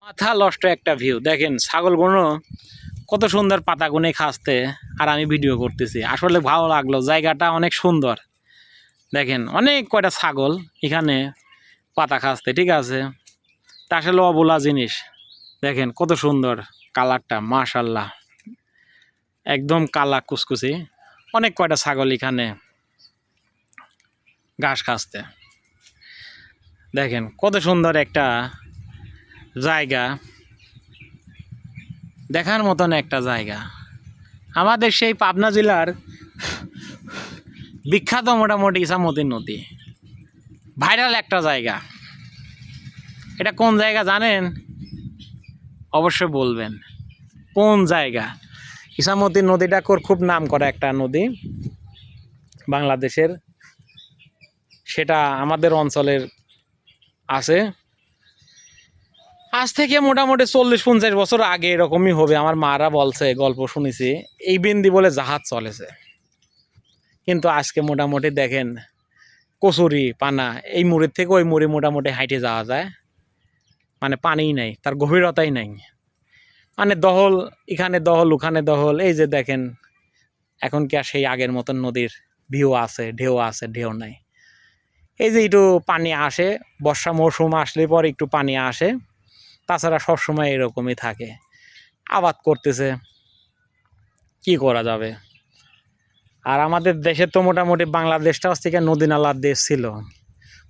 মাথা নষ্ট একটা ভিউ দেখেন, ছাগলগুলো কত সুন্দর পাতা গুনে খাচ্ছে আর আমি ভিডিও করতেছি। আসলে ভালো লাগলো, জায়গাটা অনেক সুন্দর। দেখেন অনেক কয়টা ছাগল এখানে পাতা খাচ্ছে, ঠিক আছে। তা আসলে অবলা জিনিস। দেখেন কত সুন্দর কালারটা, মাশাল্লাহ, একদম কালা কুচকুচি। অনেক কয়টা ছাগল এখানে ঘাস খাচ্ছে। দেখেন কত সুন্দর একটা জায়গা, দেখার মতন একটা জায়গা। আমাদের সেই পাবনা জেলার বিখ্যাত মোটামুটি ইসামতি নদী, ভাইরাল একটা জায়গা। এটা কোন জায়গা জানেন? অবশ্যই বলবেন কোন জায়গা। ইসামতি নদীটা খুব নাম করা একটা নদী বাংলাদেশের, সেটা আমাদের অঞ্চলের আছে। আজ থেকে মোটামুটি 40-50 বছর আগে এরকমই হবে। আমার মারা বলছে, গল্প শুনেছি, এই বিন্দি বলে জাহাজ চলেছে। কিন্তু আজকে মোটামুটি দেখেন কচুরি পানা, এই মুড়ির থেকে ওই মুড়ি মোটামুটি হাইটে যাওয়া যায়, মানে পানিই নাই, তার গভীরতাই নাই। মানে দহল এখানে দহল ওখানে দহল। এই যে দেখেন এখন কি আর সেই আগের মতন নদীর ভিউ আছে, ঢেউ আছে? ঢেউ নাই। এই যে একটু পানি আসে, বর্ষা মৌসুম আসলে পরে একটু পানি আসে, তাছাড়া সবসময় এরকমই থাকে। আবাদ করতেছে, কি করা যাবে। আর আমাদের দেশে তো মোটামুটি বাংলাদেশটা হচ্ছে কি নদী নালার দেশ ছিল।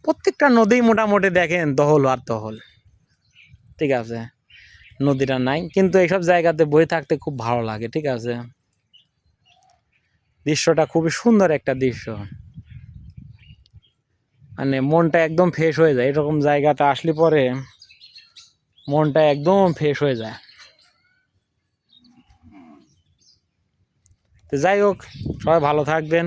প্রত্যেকটা নদী মোটামুটি দেখেন দহল আর দহল, ঠিক আছে। নদীটা নাই, কিন্তু এইসব জায়গাতে বয়ে থাকতে খুব ভালো লাগে, ঠিক আছে। দৃশ্যটা খুবই সুন্দর একটা দৃশ্য, মানে মনটা একদম ফ্রেশ হয়ে যায়। এরকম জায়গাটা আসলে পরে মনটা একদম ফ্রেশ হয়ে যায়। তো যাই হোক, সবাই ভালো থাকবেন।